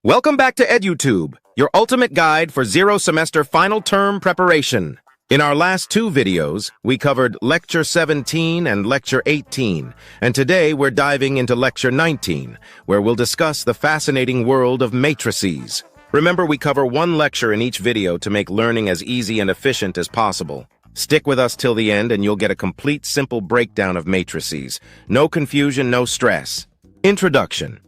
Welcome back to EduTube, your ultimate guide for zero-semester final term preparation. In our last two videos, we covered Lecture 17 and Lecture 18, and today we're diving into Lecture 19, where we'll discuss the fascinating world of matrices. Remember, we cover one lecture in each video to make learning as easy and efficient as possible. Stick with us till the end and you'll get a complete, simple breakdown of matrices. No confusion, no stress. Introduction.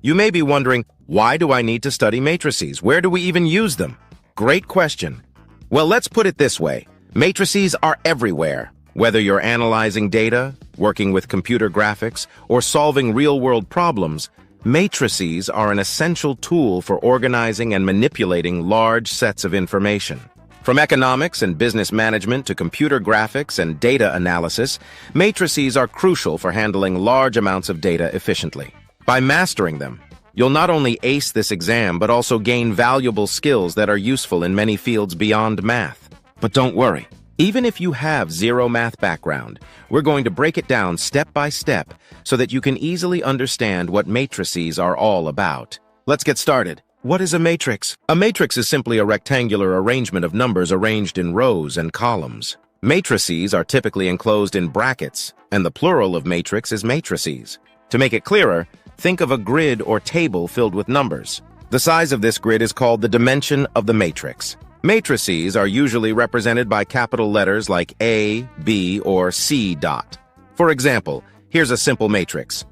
You may be wondering, why do I need to study matrices? Where do we even use them? Great question. Well, let's put it this way. Matrices are everywhere. Whether you're analyzing data, working with computer graphics, or solving real-world problems, matrices are an essential tool for organizing and manipulating large sets of information. From economics and business management to computer graphics and data analysis, matrices are crucial for handling large amounts of data efficiently. By mastering them, you'll not only ace this exam, but also gain valuable skills that are useful in many fields beyond math. But don't worry, even if you have zero math background, we're going to break it down step by step so that you can easily understand what matrices are all about. Let's get started. What is a matrix? A matrix is simply a rectangular arrangement of numbers arranged in rows and columns. Matrices are typically enclosed in brackets, and the plural of matrix is matrices. To make it clearer, think of a grid or table filled with numbers. The size of this grid is called the dimension of the matrix. Matrices are usually represented by capital letters like A, B, or C dot. For example, here's a simple matrix.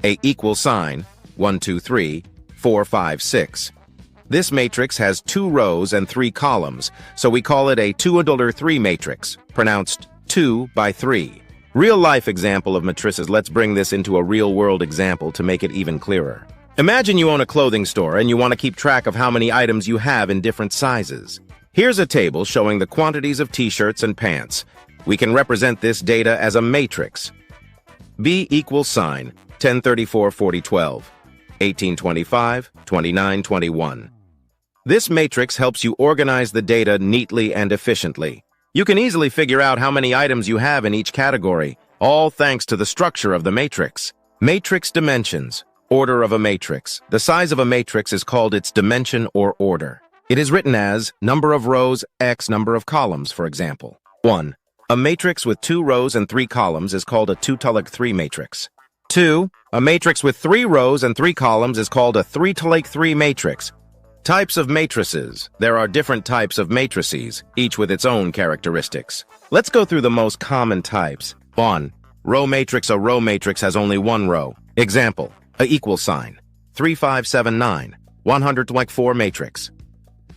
A equal sign, 1, 2, 3, 4, 5, 6. This matrix has 2 rows and 3 columns, so we call it a 2/3 matrix, pronounced 2 by 3. Real-life example of matrices. Let's bring this into a real-world example to make it even clearer. Imagine you own a clothing store and you want to keep track of how many items you have in different sizes. Here's a table showing the quantities of t-shirts and pants. We can represent this data as a matrix. B equals sign, 1034 40 12, 1825 29 21. This matrix helps you organize the data neatly and efficiently. You can easily figure out how many items you have in each category, all thanks to the structure of the matrix. Matrix dimensions. Order of a matrix. The size of a matrix is called its dimension or order. It is written as number of rows x number of columns, for example. 1. A matrix with 2 rows and 3 columns is called a 2x3 matrix. 2. A matrix with 3 rows and 3 columns is called a 3x3 matrix. Types of matrices. There are different types of matrices, each with its own characteristics. Let's go through the most common types. 1. Row matrix. A row matrix has only one row. Example, a equal sign. 3, 5, 7, 9. 100x4 matrix.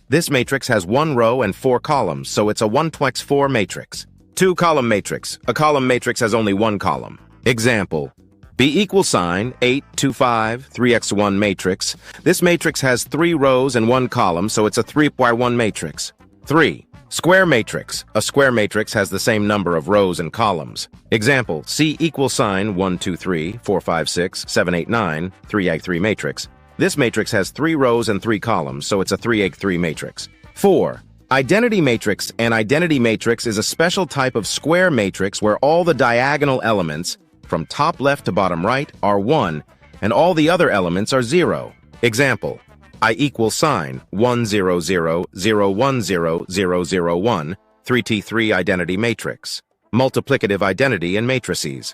This matrix has 1 row and 4 columns, so it's a 1x4 matrix. 2 column matrix. A column matrix has only 1 column. Example, B equal sign, 8, 2, 5, 3x1 matrix. This matrix has 3 rows and 1 column, so it's a 3x1 matrix. 3. Square matrix. A square matrix has the same number of rows and columns. Example, C equal sign, 1, 2, 3, 4, 5, 6, 7, 8, 9, 3x3 matrix. This matrix has 3 rows and 3 columns, so it's a 3x3 matrix. 4. Identity matrix. An identity matrix is a special type of square matrix where all the diagonal elements from top left to bottom right are 1, and all the other elements are 0. Example, I equal sign, 1, 0, 0, 0, 1, 0, 0, 0, 1, 3T3 identity matrix. Multiplicative identity in matrices.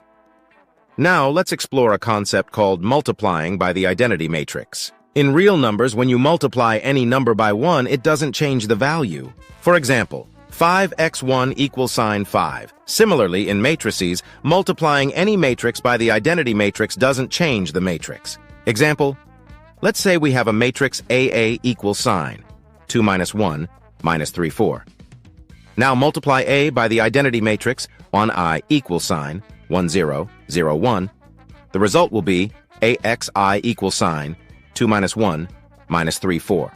Now, let's explore a concept called multiplying by the identity matrix. In real numbers, when you multiply any number by 1, it doesn't change the value. For example, 5x1 equals sign 5. Similarly, in matrices, multiplying any matrix by the identity matrix doesn't change the matrix. Example, let's say we have a matrix AA equals sign 2 minus 1 minus 3, 4. Now multiply A by the identity matrix on I equals sign 1, 0, 0, 1. The result will be AXI equals sign 2 minus 1 minus 3, 4.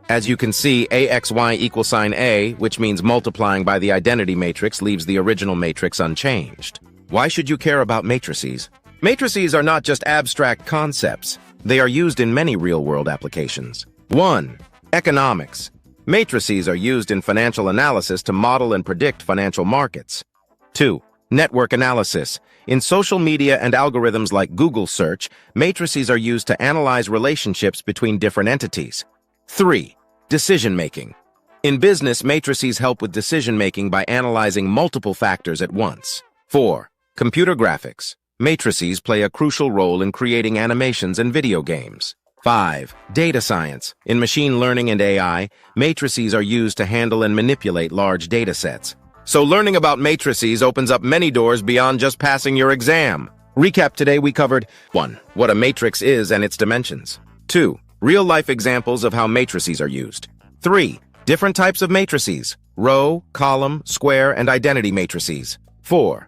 As you can see, AXY equals sign A, which means multiplying by the identity matrix leaves the original matrix unchanged. Why should you care about matrices? Matrices are not just abstract concepts. They are used in many real-world applications. 1. Economics. Matrices are used in financial analysis to model and predict financial markets. 2. Network analysis. In social media and algorithms like Google search, matrices are used to analyze relationships between different entities. 3. Decision-making. In business, matrices help with decision-making by analyzing multiple factors at once. 4. Computer graphics. Matrices play a crucial role in creating animations and video games. 5. Data science. In machine learning and AI, matrices are used to handle and manipulate large data sets. So learning about matrices opens up many doors beyond just passing your exam. Recap: today we covered 1. What a matrix is and its dimensions. 2. Real-life examples of how matrices are used. 3. Different types of matrices: row, column, square, and identity matrices. 4.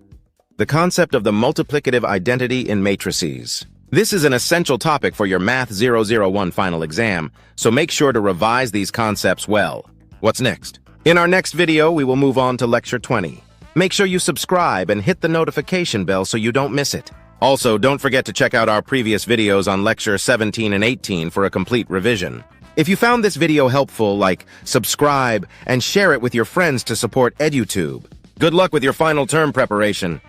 The concept of the multiplicative identity in matrices. This is an essential topic for your MATH001 final exam, so make sure to revise these concepts well. What's next? In our next video, we will move on to Lecture 20. Make sure you subscribe and hit the notification bell so you don't miss it. Also, don't forget to check out our previous videos on Lecture 17 and 18 for a complete revision. If you found this video helpful, subscribe, and share it with your friends to support EduTube. Good luck with your final term preparation.